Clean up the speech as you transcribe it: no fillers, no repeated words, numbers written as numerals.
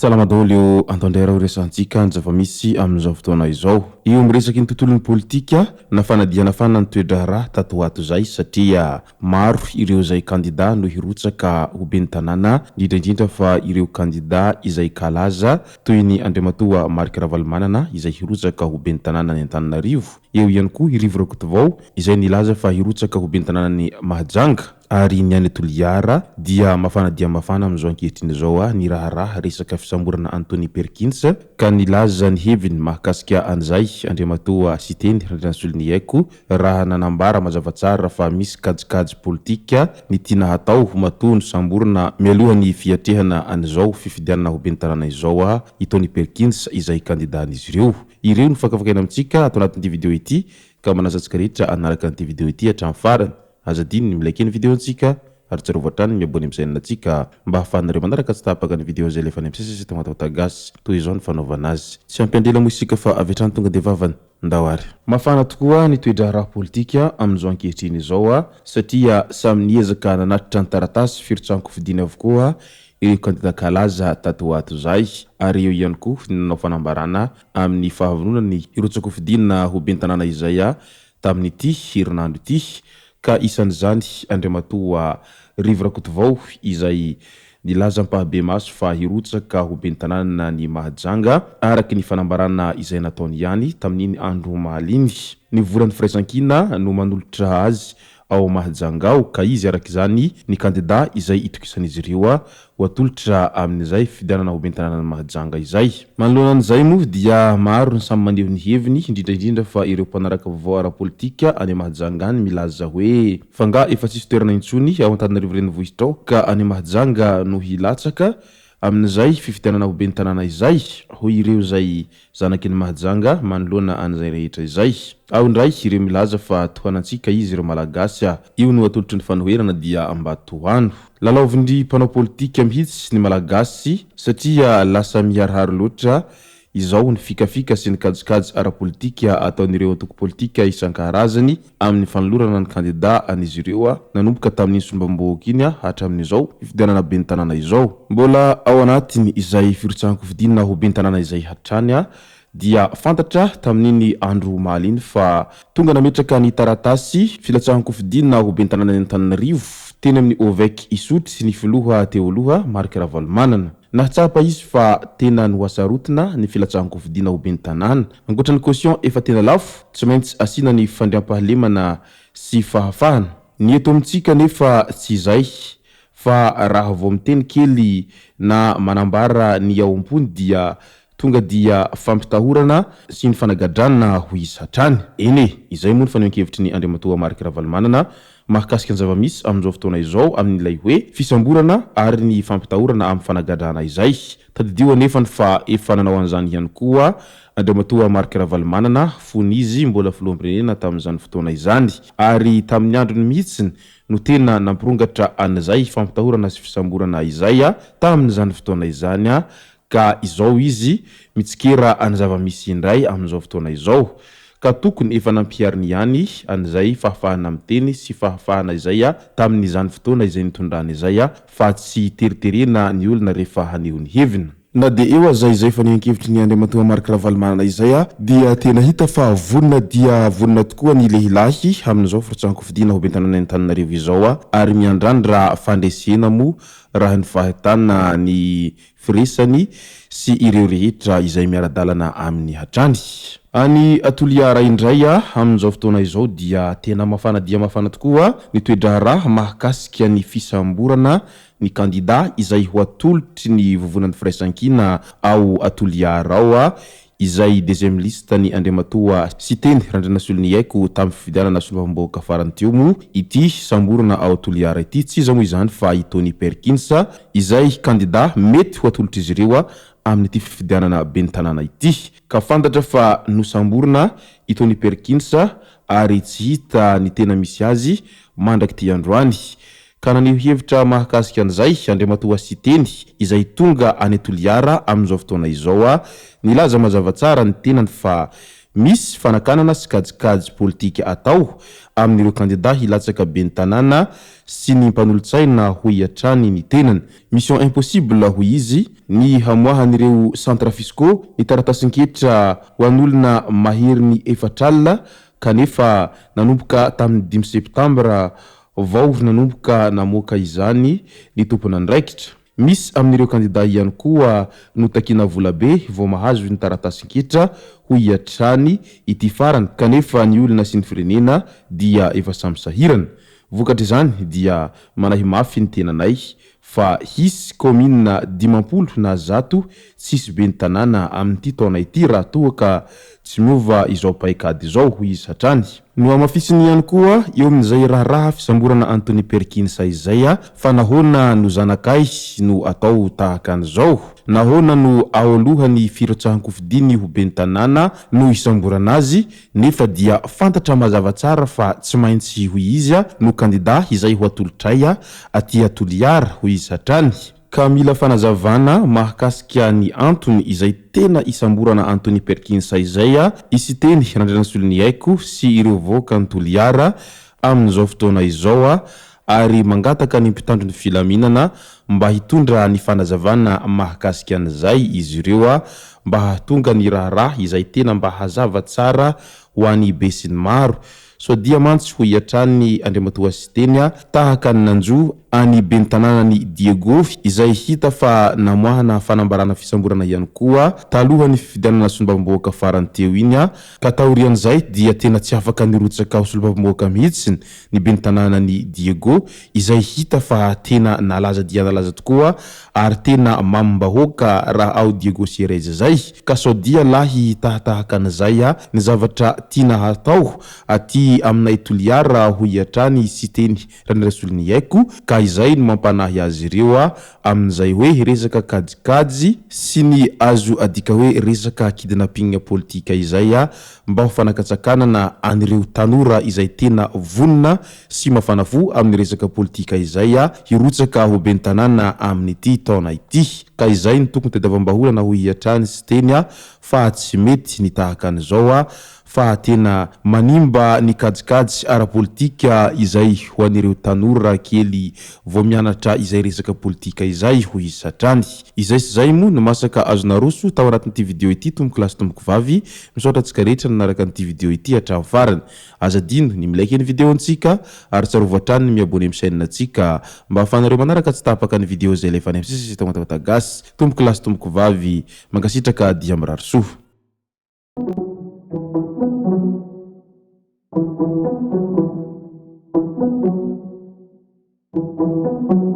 Salama daholo eo Antandera resantsika ny zava-misy amin'izao fotoana izao. Io miresaky ny tontolon'ny politika na fanadiana fana ny toetra raha tato ato zay satria maro ireo zay kandida no hirotsaka ho ben'ny tanàna indrindra fa ireo kandida izay kalaza toy ny Andriamatoa Marc Ravalomanana izay hirotsaka ho ben'ny tanàna ny Antananarivo. Eo ihany koa Irivo Rakotovao izay nilaza fa hirotsaka ho ben'ny tanàna ny Mahajanga. Ary ny any Toliara dia mafana amin'izao ankehitriny zao ny raharaha resaka fisamborana Anthony Perkins ka nilaza ny heviny mahakasika an'izay Andriamatoa sy teny randrasolo haiko raha nanambara mazava tsara fa misy kajikajy politika ny tiana hatao matono samborana mialohany fiatrehana an'izao fifidianana ho ben'ny tanàna izao i Tony Perkins izay kandidan'izy ireo no fakafakaina amintsika ato anatin'ity video ity ka manasantsika rehetra anaraka an'ity video ity hatramin'ny farany. Azadiny ny milike ny video antsika ary tsarovatrany miabony amin'ny antsika mba hahafahanareo manaraka tsy tapaka ny video zay lefa ny amsesy tamatagasy toy izao ny fanaovana azy. Tsy ampandela moa isika fa avetrany tonga de vavany ndawary. Mafana tokoa ny toetra raha politika amin'izao ankehitriny izao satria samy niezaka nanatitra ny taratasy firitsanko fidiny avokoa ireo kandida kalaza tato ato zay ary eo ihany koa nanao fanambarana amin'ny fahavanonany irotsako fidina ho ben'ny tanàna izay tamin'ity herinandro ity. Ka isan'izany Andriamatoa Rivo Rakotovao izay nilaza mpahabe maso fa hirotsaka ho ben'ny tanàna ny Mahajanga araky ny fanambarana izay nataony ihany tamin'iny andro mahaliny. Ny volany firaisankina no manolotra azy ao Mahajanga ao ka izy araky izany ny kandida izay itokisan'izy ireo ho atolotra amin'izay fidianana ho ben'ny tanàna ny Mahajanga izay. Manoloana an'izay moa dia maro ny samy maneho ny heviny indrindra fa ireo mpanaraka vaovao ara-politika any Mahajanga ny milaza hoe fanga efa tsisy toerana intsony ao Antananarivo renivohitra ao ka any Mahajanga no hilatsaka amin'izay fifidianana ho ben'ny tanàna izay ho ireo zay zanaky ny Mahajanga manoloana an'izay rehetra izay. Ao ndray ireo milaza fa tohanantsika izy ireo malagasy io no atolotry ny fanoherana dia ambatohano. Lalaovindry mpanao politika mihitsy ny malagasy satria lasa miharihary loatra izao ny fikafika sy ny kajikajy ara-politika ataon'ireo antoko politika isan-karazany amin'ny fanolorana ny kandida an'izy ireo nanomboka tamin'ny sombamboaka iny hatramin'izao fifidianana ben'ny tanàna izao. Mbola ao anatiny izay firotsanko fidina ho ben'ny tanàna izay hatrany dia fantatra tamin'iny andro maliny fa tonga nametraka ny taratasy filatsahako fidina ho ben'ny tanàna ny Antananarivo teny amin'ny Ovek Isotry sy ny filoha teoloha Marc Ravalomanana. Nahatsapa izy fa tena no asarotina ny filatsahako fidina ho ben'ny tanàna. Ankoatra ny caution efa tena lafo tsy maintsy asiana ny fandriampahalemana sy fahafahana. Ny eto amintsika nefa tsy izay fa raha vao miteny kely na manambara ny ao am-pony dia tonga dia fampitahorana sy ny fanagadrana ho izy hatrany. Izay moa ny fanehoan-kevitry ny Andriamatoa Marc Ravalomanana mahakasika ny zava-misy amin'izao fotoana izao amin'ilay hoe fisamborana ary ny fampitahorana amin'ny fanagadrana izay. Tadidio anefa fa efa nanao an'izany ihany koa Andriamatoa Marc Ravalomanana fony izy mbola filoham-pirenena tamin'izany fotoana izany ary tamin'ny androny mihitsiny no tena nampirongatra an'izay fampitahorana sy fisamborana izay tamin'izany fotoana izany ka izao izy mitsikera any zava-misy indray amin'izao fotoana izao ka tokony efa nampihariny ihany an'izay fahafahana miteny sy fahafahana izay tamin'izany fotoana izay nitondrany izay fa tsy teriterena ny olona rehefa haneho ny heviny. Na de eo zay fanehoan-kevitry ny Andriamatoa Marc Ravalomanana izay dia tena hita fa vonina dia vonina tokoa ny lehilahy amin'izao firotsanko fidina ho ben'ny tanàna ny Antananarivo izao ary miandrandra fandresena moa raha ny fahitana ny firesany sy ireo rehetra izay miara-dalana amin'ny hatrany. Any Toliara indray amin'izao fotoana izao dia tena mafana tokoa ny toetra raha mahakasika ny fisamborana ny kandida izay ho atolotry ny vovonan'ny firaisankina ao Atoliara ao izay deuxième liste ny andriamatoa Siteny Randrianasolon'ny Aiko tamin'ny fifidianana solombavambahoaka farany teo moa ity samborana ao Atoliara ity tsy iza moa izany fa i Tony Perkins izay kandida mety ho atolotry izy ireo amin'ity fifidianana ben'ny tanàna ity. Ka fantatra fa nosamborana i Tony Perkins ary tsy hita ny tena misy azy mandraky ty androany. Ka naneho hevitra mahakasika an'izay andriamatoa Siteny izay tonga any Atoliara amin'izao fotoana izao nilaza mazava tsara ny tenany fa misy fanakanana sy kajikajy politika atao amin'ireo kandida hilatsaka ben'ny tanàna sy ny mpanolontsaina ho hiatrany ny tenany. Mission impossible ho izy ny hamoahan'ireo centre fiscaux ny taratasin-ketra ho an'olona mahery ny efatralina kanefa nanomboka tamin'ny 5 septambra vao nanomboka namoaka izany ny tompona andraikitra. Misy amin'ireo kandida ihany koa notakina volabe vao mahazo ny taratasin-ketra ho hiatrany ity farany kanefa ny olona sy ny firenena dia efa samy sahirana. Vokatra izany dia manahy mafy ny tenanay fa hisy commune 10 na 100 tsisy ben'ny tanàna amin'ity taona ity raha toa ka tsy miova izao paikady izao ho izy hatrany. No amafisiny ihany koa eo amin'izay raharaha fisamborana Anthony Perkins izay fa nahoana no zanakay no atao tahaka an'izao, nahoana no ao alohany firotsahan-kofidiny ho ben'ny tanàna no isamborana azy nefa dia fantatra mazava tsara fa tsy maintsy ho izy no kandida izay ho atolotray aty Atoliara ho izy hatrany. Ka mila fanazavana mahakasika ny antony izay tena isamborana Anthony Perkins izay Siteny Randrianasolon'ny Aiko sy ireo voaka Atoliara amin'izao fotoana izao ary mangataka ny mpitandro ny filaminana mba hitondra ny fanazavana mahakasika an'izay izy ireo mba hahatonga ny raharaha izay tena mba hazava tsara ho an'ny be sy ny maro. So dia mantsy ho hiatrany andriamatoa Siteny tahaka ny nanjo any ben'ny tanànany Diego izay hita fa namoahana fanambarana fisamborana ihany koa talohan'ny fifidianana solombavambahoaka farany teo iny ka taorian'izay dia tena tsy afaka nirotsaka ho solombavambahoaka mihitsy ny ben'ny tanànany Diego izay hita fa tena nalaza dia nalaza tokoa ary tena mamimbahoaka raha ao Diego Sierez zay ka sao dia lahy tahatahaka an'izay ny zavatra tiana hatao aty aminay Atoliara ho hiatrany Siteny Randrianasolon'ny Aiko ka izay no mampanahy azy ireo amin'izay hoe resaka kajikajy sy ny azo adika hoe resaka kidnapping politika izay mba ho fanakatsakanana anireo tanora izay tena vonona sy mafana fo amin'ny resaka politika izay hirotsaka ho ben'ny tanàna amin'ity taona ity. Ka izay ny tokony tadiavam-baholana ho hiatrany Siteny fa tsy mety ny tahaka an'izao fa tena manimba ny kajikajy ara-politika izay ho an'ireo tanora kely vao mianatra izay resaka politika izay ho izy hatrany. Izay sy zay moa no masaka azona roso tao anatin'ity video ity tomboko lasy tomboko vavy misaotra antsika rehetra nanaraka an'ity video ity hatramin'ny farany. Azadino ny milaiky ny video antsika ary tsarovatrany ny miabone amin'ny chaîne antsika mba ahafahanareo manaraka tsy tapaka ny video zay lefa any amin'ny sisy tagmatagatagasy tomboko lasy tomboko vavy mankasitraka dia mirary soa. Thank you.